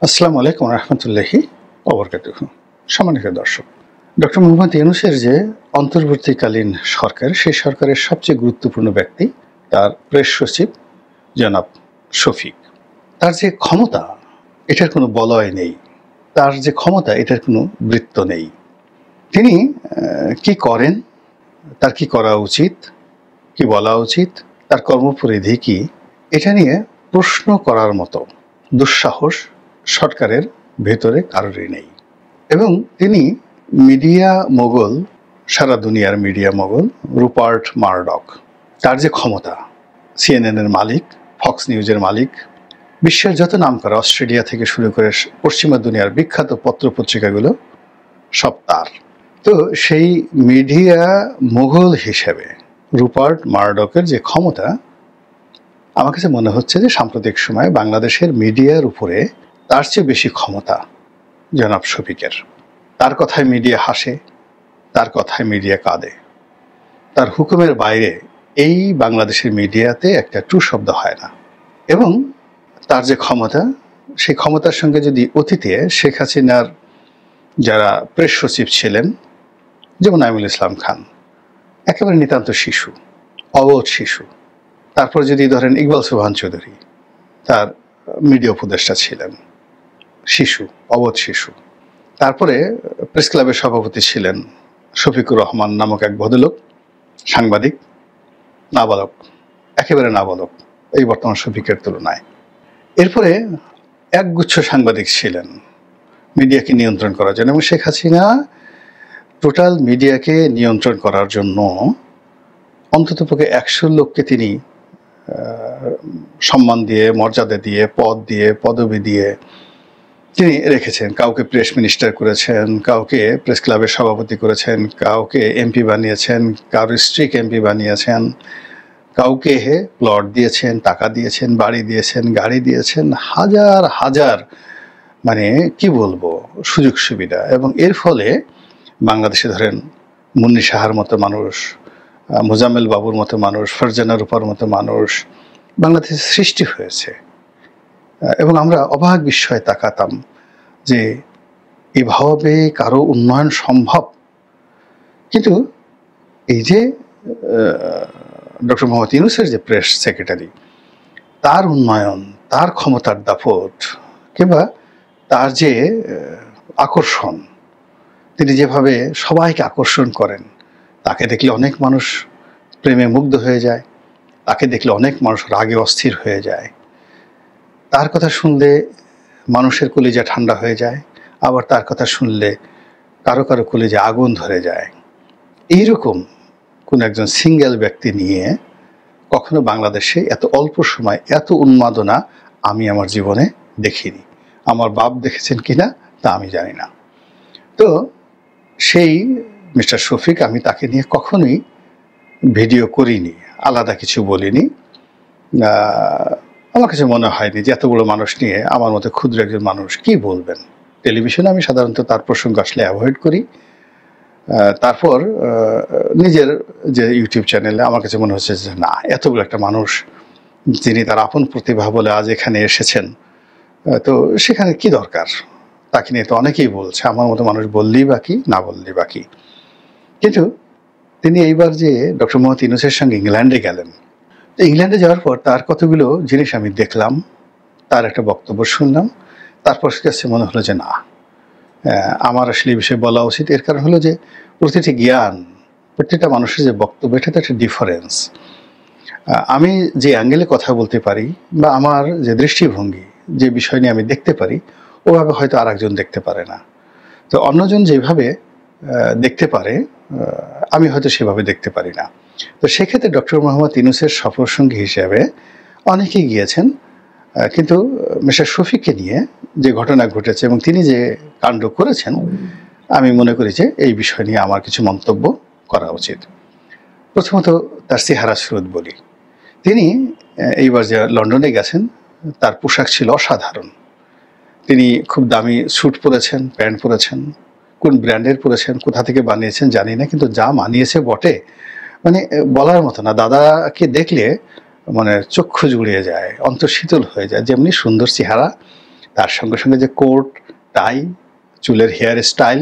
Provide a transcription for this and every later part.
আসসালামু আলাইকুম রহমতুল্লাহি ওবরকাতুহু। সম্মানিত দর্শক, ডক্টর মোহাম্মদ ইউনূসের যে অন্তর্বর্তীকালীন সরকার, সেই সরকারের সবচেয়ে গুরুত্বপূর্ণ ব্যক্তি তার প্রেস সচিব জনাব শফিক। তার যে ক্ষমতা, এটার কোনো বলয় নেই। তার যে ক্ষমতা, এটার কোনো বৃত্ত নেই। তিনি কি করেন, তার কি করা উচিত, কি বলা উচিত, তার কর্মপরিধি কি, এটা নিয়ে প্রশ্ন করার মতো দুঃসাহস সরকারের ভেতরে কারোরই নেই। এবং তিনি মিডিয়া মোগল, সারা দুনিয়ার মিডিয়া মোগল রুপার্ট মারডক, তার যে ক্ষমতা, সিএনএনের মালিক, ফক্স নিউজের মালিক, বিশ্বের যত নাম করা অস্ট্রেলিয়া থেকে শুরু করে পশ্চিমা দুনিয়ার বিখ্যাত পত্রপত্রিকাগুলো সব তার। তো সেই মিডিয়া মোগল হিসেবে রুপার্ট মারডকের যে ক্ষমতা, আমার কাছে মনে হচ্ছে যে সাম্প্রতিক সময়ে বাংলাদেশের মিডিয়ার উপরে তার চেয়ে বেশি ক্ষমতা জনাব শফিকের। তার কথায় মিডিয়া হাসে, তার কথায় মিডিয়া কাঁদে। তার হুকুমের বাইরে এই বাংলাদেশের মিডিয়াতে একটা টু শব্দ হয় না। এবং তার যে ক্ষমতা, সেই ক্ষমতার সঙ্গে যদি অতীতে শেখ হাসিনার যারা প্রেস সচিব ছিলেন, যেমন নাঈমুল ইসলাম খান, একেবারে নিতান্ত শিশু, অবোধ শিশু। তারপর যদি ধরেন ইকবাল সুবহান চৌধুরী, তার মিডিয়া উপদেষ্টা ছিলেন, শিশু, অবোধ শিশু। তারপরে প্রেস ক্লাবের সভাপতি ছিলেন শফিকুর রহমান নামক এক ভদ্রলোক, সাংবাদিক, নাবালক, একেবারে নাবালক এই বর্তমান শফিকের তুলনায়। এরপরে একগুচ্ছ সাংবাদিক ছিলেন মিডিয়াকে নিয়ন্ত্রণ করার জন্য, এবং শেখ হাসিনা টোটাল মিডিয়াকে নিয়ন্ত্রণ করার জন্য অন্ততপক্ষে 100 লোককে তিনি সম্মান দিয়ে, মর্যাদা দিয়ে, পদ দিয়ে, পদবি দিয়ে তিনি রেখেছেন। কাউকে প্রেস মিনিস্টার করেছেন, কাউকে প্রেস ক্লাবের সভাপতি করেছেন, কাউকে এমপি বানিয়েছেন, কারোর স্ত্রীকে এমপি বানিয়েছেন, কাউকে প্লট দিয়েছেন, টাকা দিয়েছেন, বাড়ি দিয়েছেন, গাড়ি দিয়েছেন, হাজার হাজার মানে কি বলবো সুযোগ সুবিধা। এবং এর ফলে বাংলাদেশে ধরেন মুন্নি সাহার মতো মানুষ, মোজাম্মেল বাবুর মতো মানুষ, ফারজানা রূপার মতো মানুষ বাংলাদেশে সৃষ্টি হয়েছে। এবং আমরা অবাক বিস্ময়ে তাকাতাম যে এভাবে কারো উন্নয়ন সম্ভব। কিন্তু এই যে ডক্টর মোহাম্মদ ইউনূসের যে প্রেস সেক্রেটারি, তার উন্নয়ন, তার ক্ষমতার দাপট, কিংবা তার যে আকর্ষণ, তিনি যেভাবে সবাইকে আকর্ষণ করেন, তাকে দেখলে অনেক মানুষ প্রেমে মুগ্ধ হয়ে যায়, তাকে দেখলে অনেক মানুষ রাগে অস্থির হয়ে যায়, তার কথা শুনলে মানুষের কলিজা ঠান্ডা হয়ে যায়, আবার তার কথা শুনলে কারো কারো কলিজা আগুন ধরে যায়। এইরকম কোন একজন সিঙ্গেল ব্যক্তি নিয়ে কখনো বাংলাদেশে এত অল্প সময় এত উন্মাদনা আমি আমার জীবনে দেখিনি। আমার বাপ দেখেছেন কিনা তা আমি জানি না। তো সেই মিস্টার শফিক, আমি তাকে নিয়ে কখনোই ভিডিও করিনি, আলাদা কিছু বলিনি। আমার কাছে মনে হয়নি যে এত বড় মানুষ নিয়ে আমার মতো ক্ষুদ্র একজন মানুষ কি বলবেন। টেলিভিশনে আমি সাধারণত তার প্রসঙ্গ আসলে অ্যাভয়েড করি। তারপর নিজের যে ইউটিউব চ্যানেলে আমার কাছে মনে হচ্ছে যে না, এত বড় একটা মানুষ, যিনি তার আপন প্রতিভা বলে আজ এখানে এসেছেন, তো সেখানে কি দরকার, তাকে নিয়ে তো অনেকেই বলছে, আমার মতো মানুষ বললেই বাকি, না বললেই বাকি। কিন্তু তিনি এইবার যে ডক্টর মোহাম্মদ ইউনূসের সঙ্গে ইংল্যান্ডে গেলেন, ইংল্যান্ডে যাওয়ার পর তার কতগুলো জিনিস আমি দেখলাম, তার একটা বক্তব্য শুনলাম, তারপর কাছে মনে হলো যে না, আমার আসলে এই বিষয়ে বলা উচিত। এর কারণ হলো যে প্রতিটি জ্ঞান, প্রত্যেকটা মানুষের যে বক্তব্য, এটা তো একটা ডিফারেন্স। আমি যে অ্যাঙ্গেলে কথা বলতে পারি বা আমার যে দৃষ্টিভঙ্গি, যে বিষয় নিয়ে আমি দেখতে পারি, ওভাবে হয়তো আর একজন দেখতে পারে না। তো অন্যজন যেভাবে দেখতে পারে, আমি হয়তো সেভাবে দেখতে পারি না। তো সেক্ষেত্রে ডক্টর মোহাম্মদ ইউনূসের সফরসঙ্গী হিসেবে অনেকেই গিয়েছেন, কিন্তু মিস্টার শফিককে নিয়ে যে ঘটনা ঘটেছে এবং তিনি যে কাণ্ড করেছেন, আমি মনে করি যে এই বিষয় নিয়ে আমার কিছু মন্তব্য করা উচিত। প্রথমত তার চেহারা স্রোত বলি। তিনি এইবার যে লন্ডনে গেছেন, তার পোশাক ছিল অসাধারণ। তিনি খুব দামি স্যুট পরেছেন, প্যান্ট পরেছেন, কোন ব্র্যান্ডের পরেছেন, কোথা থেকে বানিয়েছেন জানি না, কিন্তু যা মানিয়েছে বটে, মানে বলার মতো না। দাদাকে দেখলে মানে চক্ষু জুড়িয়ে যায়, অন্তর শীতল হয়ে যায়, যেমনি সুন্দর চেহারা, তার সঙ্গে সঙ্গে যে কোট, টাই, চুলের হেয়ার স্টাইল,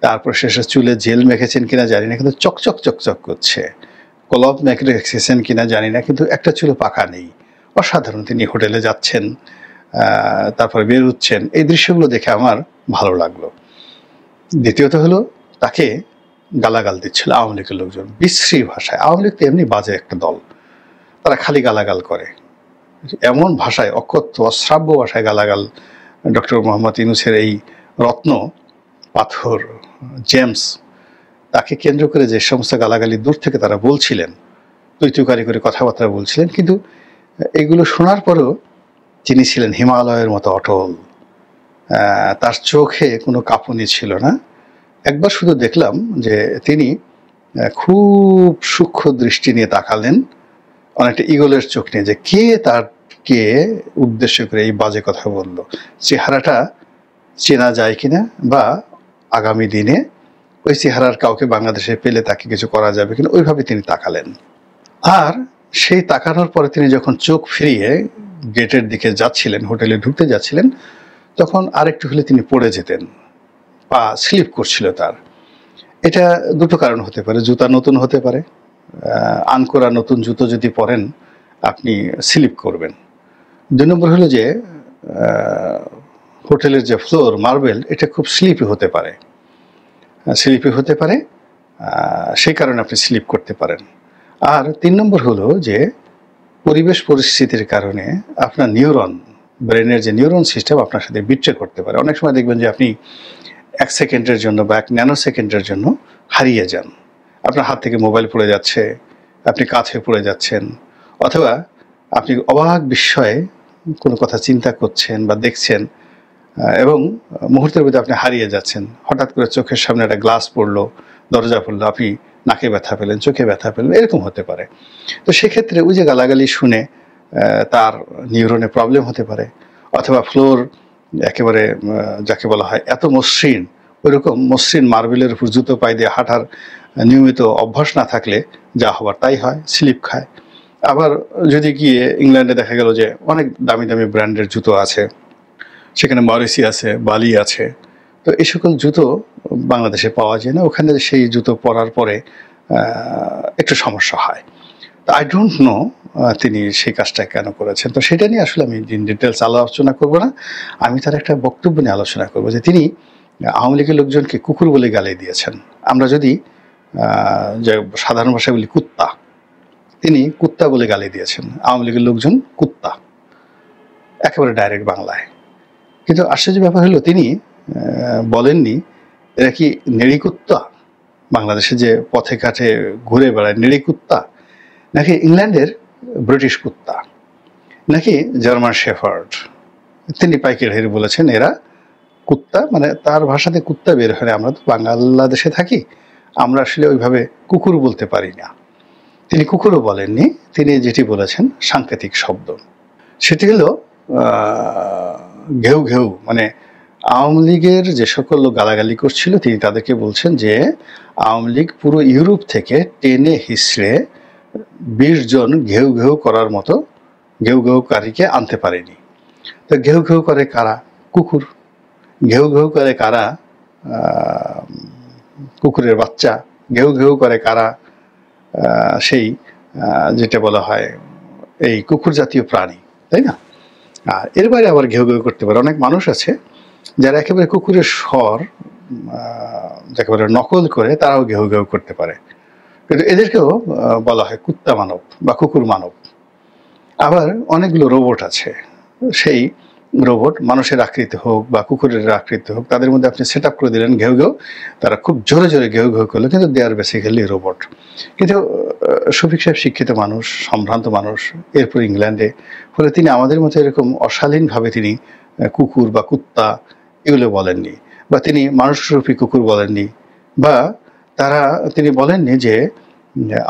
তারপর শেষে চুলে জেল মেখেছেন কিনা জানি না, কিন্তু চকচক চকচক করছে। কলপ মেখে রেখেছেন কিনা জানি না, কিন্তু একটা চুলও পাকা নেই। অসাধারণ। তিনি হোটেলে যাচ্ছেন, তারপরে বের হচ্ছেন, এই দৃশ্যগুলো দেখে আমার ভালো লাগলো। দ্বিতীয়ত হলো, তাকে গালাগাল দিচ্ছিল আওয়ামী লীগের লোকজন বিশ্রী ভাষায়। আওয়ামী লীগ তো এমনি বাজে একটা দল, তারা খালি গালাগাল করে, এমন ভাষায়, অকথ্য অশ্রাব্য ভাষায় গালাগাল। ডক্টর মোহাম্মদ ইউনূসের এই রত্ন, পাথর, জেমস, তাকে কেন্দ্র করে যে সমস্ত গালাগালি দূর থেকে তারা বলছিলেন, তৈতুকারি করে কথাবার্তা বলছিলেন, কিন্তু এগুলো শোনার পরেও তিনি ছিলেন হিমালয়ের মতো অটল। তার চোখে কোনো কাঁপুনি ছিল না। একবার শুধু দেখলাম যে তিনি খুব সূক্ষ্ম দৃষ্টি নিয়ে তাকালেন, অনেকটা ঈগলের চোখ নিয়ে, যে তাকে উদ্দেশ্য করে এই বাজে কথা বলল, চেহারাটা চেনা যায় কিনা, বা আগামী দিনে ওই চেহারার কাউকে বাংলাদেশে পেলে তাকে কিছু করা যাবে কিনা, ওইভাবে তিনি তাকালেন। আর সেই তাকানোর পরে তিনি যখন চোখ ফিরিয়ে গেটের দিকে যাচ্ছিলেন, হোটেলে ঢুকতে যাচ্ছিলেন, তখন আরেকটু হলে তিনি পড়ে যেতেন, পা স্লিপ করছিল তার। এটা দুটো কারণ হতে পারে। জুতা নতুন হতে পারে, আনকোরা নতুন জুতো যদি পরেন আপনি স্লিপ করবেন। 2 নম্বর হলো যে হোটেলের যে ফ্লোর মার্বেল, এটা খুব স্লিপি হতে পারে, সেই কারণে আপনি স্লিপ করতে পারেন। আর 3 নম্বর হলো যে পরিবেশ পরিস্থিতির কারণে আপনার ব্রেনের যে নিউরন সিস্টেম আপনার সাথে বিট্রে করতে পারে। অনেক সময় দেখবেন যে আপনি 1 সেকেন্ডের জন্য বা 1 ন্যানো সেকেন্ডের জন্য হারিয়ে যান। আপনার হাত থেকে মোবাইল পড়ে যাচ্ছে, আপনি কাছে পড়ে যাচ্ছেন, অথবা আপনি অবাক বিস্ময়ে কোনো কথা চিন্তা করছেন বা দেখছেন, এবং মুহূর্তের মধ্যে আপনি হারিয়ে যাচ্ছেন। হঠাৎ করে চোখের সামনে একটা গ্লাস পড়লো, দরজা পড়লো, আপনি নাকে ব্যথা পেলেন, চোখে ব্যথা পেলেন, এরকম হতে পারে। তো সেক্ষেত্রে ওই যে গালাগালি শুনে তার নিউরনে প্রবলেম হতে পারে, অথবা ফ্লোর একেবারে যাকে বলা হয় এত মসৃণ, ওইরকম মসৃণ মার্বেলের উপর জুতো পায়ে দিয়ে হাঁটার নিয়মিত অভ্যাস না থাকলে যা হবার তাই হয়, স্লিপ খায়। আবার যদি গিয়ে ইংল্যান্ডে দেখা গেল যে অনেক দামি দামি ব্র্যান্ডের জুতো আছে, সেখানে মরিসি আছে, বালি আছে, তো এই সকল জুতো বাংলাদেশে পাওয়া যায় না। ওখানে সেই জুতো পরার পরে একটু সমস্যা হয়। তো আই ডোন্ট নো তিনি সেই কাজটা কেন করেছেন। তো সেটা নিয়ে আসলে আমি ইন ডিটেলস আলোচনা করব না। আমি তার একটা বক্তব্য নিয়ে আলোচনা করব, যে তিনি আওয়ামী লীগের লোকজনকে কুকুর বলে গালি দিয়েছেন। আমরা যদি যে সাধারণ ভাষায় বলি কুত্তা, তিনি কুত্তা বলে গালি দিয়েছেন। আওয়ামী লীগের লোকজন কুত্তা, একেবারে ডাইরেক্ট বাংলায়। কিন্তু আশ্চর্য ব্যাপার হলো, তিনি বলেননি এরা কি নেড়ি কুত্তা, বাংলাদেশে যে পথে ঘাটে ঘুরে বেড়ায় নেড়ি কুত্তা, নাকি ইংল্যান্ডের ব্রিটিশ কুত্তা, নাকি জার্মান শেফার্ড। তিনি পাইকারি বলেছেন এরা কুত্তা, মানে তার ভাষাতে কুত্তা বের হয়। আমরা তো বাংলাদেশে থাকি, আমরা আসলে ওইভাবে কুকুর বলতে পারি না। তিনি কুকুরও বলেননি, তিনি যেটি বলেছেন সাংকেতিক শব্দ, সেটি হলো ঘেউ ঘেউ। মানে আওয়ামী লীগের যে সকল লোক গালাগালি করছিল, তিনি তাদেরকে বলছেন যে আওয়ামী লীগ পুরো ইউরোপ থেকে টেনে হিসড়ে 20 জন ঘেউ ঘেউ করার মতো ঘেউ ঘেউকারীকে আনতে পারেনি। তো ঘেউ ঘেউ করে কারা? কুকুর। ঘেউ ঘেউ করে কারা? কুকুরের বাচ্চা। ঘেউ ঘেউ করে কারা? সেই যেটা বলা হয় এই কুকুর জাতীয় প্রাণী, তাই না? আর এর বাইরে আবার ঘেউ ঘেউ করতে পারে অনেক মানুষ আছে যারা একেবারে কুকুরের স্বর একেবারে নকল করে তারাও ঘেউ ঘেউ করতে পারে, কিন্তু এদেরকেও বলা হয় কুত্তা মানব বা কুকুর মানব। আবার অনেকগুলো রোবট আছে, সেই রোবট মানুষের আকৃতি হোক বা কুকুরের আকৃতি হোক, তাদের মধ্যে আপনি সেট আপ করে দিলেন ঘেউ ঘেউ, তারা খুব জোরে জোরে ঘেউ ঘেউ করলো, কিন্তু দে আর বেসিক্যালি রোবট। কিন্তু শফিক সাহেব শিক্ষিত মানুষ, সম্ভ্রান্ত মানুষ, এরপর ইংল্যান্ডে, ফলে তিনি আমাদের মতো এরকম অশালীনভাবে তিনি কুকুর বা কুত্তা এগুলো বলেননি, বা তিনি মানুষরূপী কুকুর বলেননি, বা তিনি বলেননি যে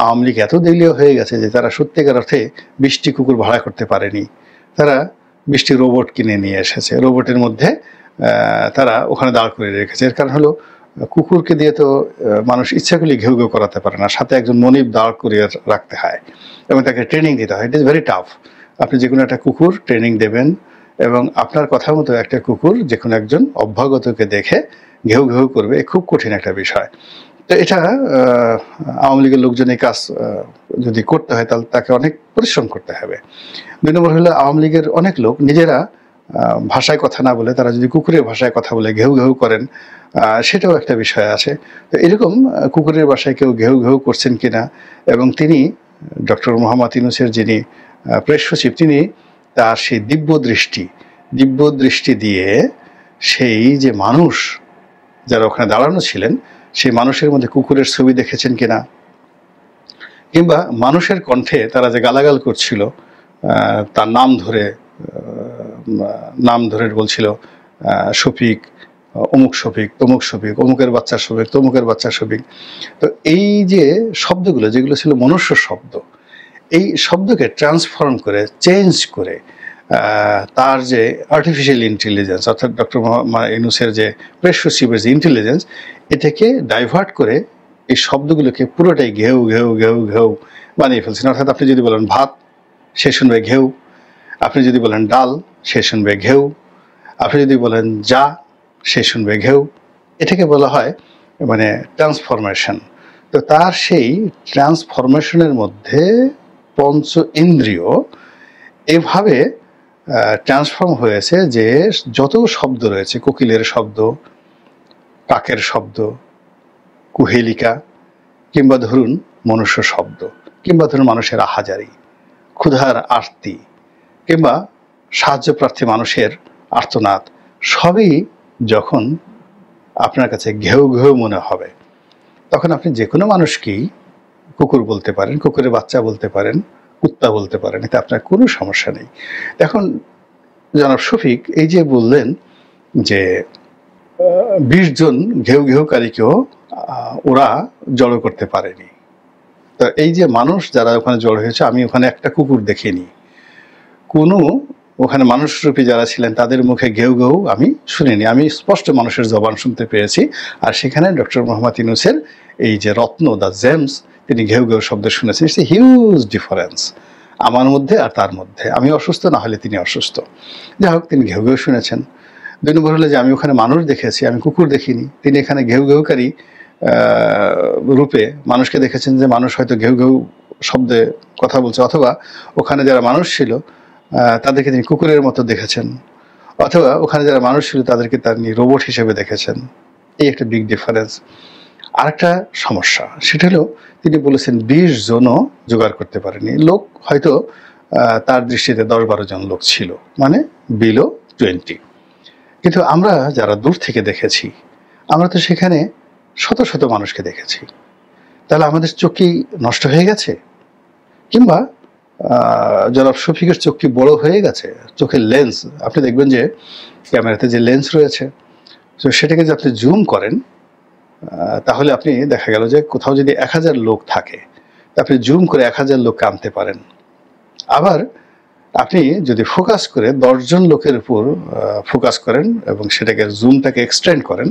আওয়ামী লীগ এত দলীয় হয়ে গেছে যে তারা সত্যিকার অর্থে 20টি কুকুর ভাড়া করতে পারেনি, তারা 20টি রোবট কিনে নিয়ে এসেছে, রোবটের মধ্যে তারা ওখানে দাঁড় করে রেখেছে। এর কারণ হলো কুকুরকে দিয়ে তো মানুষ ইচ্ছা করলে ঘেউ ঘেউ করাতে পারে না, সাথে একজন মনিব দাঁড় করিয়ে রাখতে হয় এবং তাকে ট্রেনিং দিতে হয়। It is very tough. আপনি যে কোনো একটা কুকুর ট্রেনিং দেবেন, এবং আপনার কথা মতো একটা কুকুর যে কোনো একজন অভ্যাগতকে দেখে ঘেউ ঘেউ করবে, খুব কঠিন একটা বিষয়। তো এটা আওয়ামী লীগের লোকজন এই কাজ যদি করতে হয় তাহলে তাকে অনেক পরিশ্রম করতে হবে। ২ নম্বর হলো আওয়ামী লীগের অনেক লোক নিজেরা ভাষায় কথা না বলে তারা যদি কুকুরের ভাষায় কথা বলে ঘেউ ঘেউ করেন, সেটাও একটা বিষয় আছে। তো এরকম কুকুরের ভাষায় কেউ ঘেউ ঘেউ করছেন কিনা, এবং তিনি ডক্টর মোহাম্মদ ইউনূসের যিনি প্রেস সচিব, তিনি তার সেই দিব্য দৃষ্টি দিয়ে সেই যে মানুষ যারা ওখানে দাঁড়ানো ছিলেন সেই মানুষের মধ্যে কুকুরের ছবি দেখেছেন কিনা, কিংবা মানুষের কণ্ঠে তারা যে গালাগাল করছিল তার নাম ধরে বলছিল শফিক, অমুক শফিক, তমুক শফিক, অমুকের বাচ্চা শফিক, তমুকের বাচ্চা শফিক। তো এই যে শব্দগুলো যেগুলো ছিল মনুষ্য শব্দ, এই শব্দকে ট্রান্সফর্ম করে চেঞ্জ করে তার যে আর্টিফিশিয়াল ইন্টেলিজেন্স অর্থাৎ ডক্টর ইউনূসের যে প্রেস সচিবের যে ইন্টেলিজেন্স, এটাকে ডাইভার্ট করে এই শব্দগুলোকে পুরোটাই ঘেউ ঘেউ ঘেউ ঘেউ বানিয়ে ফেলছেন। অর্থাৎ আপনি যদি বলেন ভাত, সে শুনবে ঘেউ; আপনি যদি বলেন ডাল, সে শুনবে ঘেউ; আপনি যদি বলেন যা, সে শুনবে ঘেউ। এটাকে বলা হয় মানে ট্রান্সফরমেশন। তো তার সেই ট্রান্সফরমেশনের মধ্যে পঞ্চ ইন্দ্রিয় এভাবে ট্রান্সফর্ম হয়েছে যে যত শব্দ রয়েছে, কোকিলের শব্দ, কাকের শব্দ, কুহেলিকা, কিংবা ধরুন মনুষ্য শব্দ, কিংবা ধরুন মানুষের আহাজারি, ক্ষুধার আর্তি, কিংবা সাহায্যপ্রার্থী মানুষের আর্তনাদ, সবই যখন আপনার কাছে ঘেউ ঘেউ মনে হবে, তখন আপনি যে কোনো মানুষকেই কুকুর বলতে পারেন, কুকুরের বাচ্চা বলতে পারেন, কুত্তা বলতে পারেন, এতে আপনার কোনো সমস্যা নেই। এখন জনাব শফিক এই যে বললেন যে ২০ জন ঘেউ ঘেউকারীকেও ওরা জড়ো করতে পারেনি। তো এই যে মানুষ যারা ওখানে জড়ো হয়েছে, আমি ওখানে একটা কুকুর দেখিনি, কোনো ওখানে মানুষরূপী যারা ছিলেন তাদের মুখে ঘেউ ঘেউ আমি শুনিনি। আমি স্পষ্ট মানুষের জবান শুনতে পেয়েছি। আর সেখানে ডক্টর মোহাম্মদ ইউনূসের এই যে রত্ন, দ্য জেমস, তিনি ঘেউ ঘেউ শব্দ শুনেছেন। ইটস এ হিউজ ডিফারেন্স আমার মধ্যে আর তার মধ্যে। আমি অসুস্থ, না হলে তিনি অসুস্থ। যাই হোক, তিনি ঘেউ ঘেউ শুনেছেন। ২ নম্বর হলো যে আমি ওখানে মানুষ দেখেছি, আমি কুকুর দেখিনি। তিনি এখানে ঘেউ ঘেউকারী রূপে মানুষকে দেখেছেন, যে মানুষ হয়তো ঘেউ ঘেউ শব্দে কথা বলছে, অথবা ওখানে যারা মানুষ ছিল তাদেরকে তিনি কুকুরের মতো দেখেছেন, অথবা ওখানে যারা মানুষ ছিল তাদেরকে তিনি রোবট হিসেবে দেখেছেন। এই একটা বিগ ডিফারেন্স। আরেকটা সমস্যা সেটা হলো তিনি বলেছেন ২০ জনও জোগাড় করতে পারেনি। লোক হয়তো তার দৃষ্টিতে ১০-১২ জন লোক ছিল, মানে বিলো 20। কিন্তু আমরা যারা দূর থেকে দেখেছি, আমরা তো সেখানে শত শত মানুষকে দেখেছি। তাহলে আমাদের চোখ কি নষ্ট হয়ে গেছে? কিংবা জনাব শফিকের চোখ কি বড় হয়ে গেছে? চোখের লেন্স, আপনি দেখবেন যে ক্যামেরাতে যে লেন্স রয়েছে, তো সেটাকে যদি আপনি জুম করেন, তাহলে আপনি দেখা গেল যে কোথাও যদি ১,০০০ লোক থাকে, আপনি জুম করে ১,০০০ লোককে আনতে পারেন। আবার আপনি যদি ফোকাস করে ১০ জন লোকের উপর ফোকাস করেন এবং সেটাকে জুমটাকে এক্সটেন্ড করেন,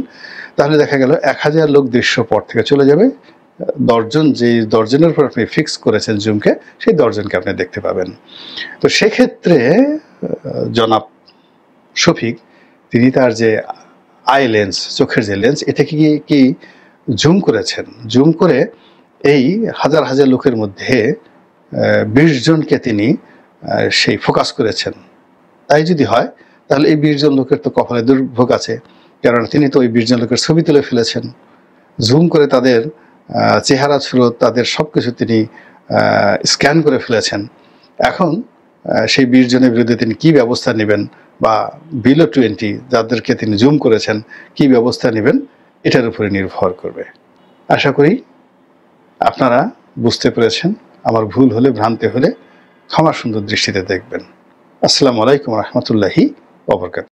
তাহলে দেখা গেল ১,০০০ লোক দৃশ্য পট থেকে চলে যাবে। ১০ জন, যে ১০ জনের উপর আপনি ফিক্স করেছেন জুমকে, সেই ১০ জনকে আপনি দেখতে পাবেন। তো সেক্ষেত্রে জনাব শফিক তিনি তার যে আই লেন্স, চোখের যে লেন্স, এটাকে কি জুম করেছেন। জুম করে এই হাজার হাজার লোকের মধ্যে ২০ জনকে তিনি সেই ফোকাস করেছেন। তাই যদি হয়, তাহলে এই ২০ জন লোকের তো কপালে দুর্ভোগ আছে, কারণ তিনি তো ওই ২০ জন লোকের ছবি তুলে ফেলেছেন, জুম করে তাদের চেহারা সুরত, তাদের সব কিছু তিনি স্ক্যান করে ফেলেছেন। এখন সেই ২০ জনের বিরুদ্ধে তিনি কী ব্যবস্থা নেবেন, বা বিলো 20 যাদেরকে তিনি জুম করেছেন কী ব্যবস্থা নেবেন, এটার উপরে নির্ভর করবে। আশা করি আপনারা বুঝতে পেরেছেন। আমার ভুল হলে, ভ্রান্তি হলে ক্ষমা সুন্দর দৃষ্টিতে দেখবেন। আসসালামু আলাইকুম রহমতুল্লাহি ওয়া বারাকাতুহু।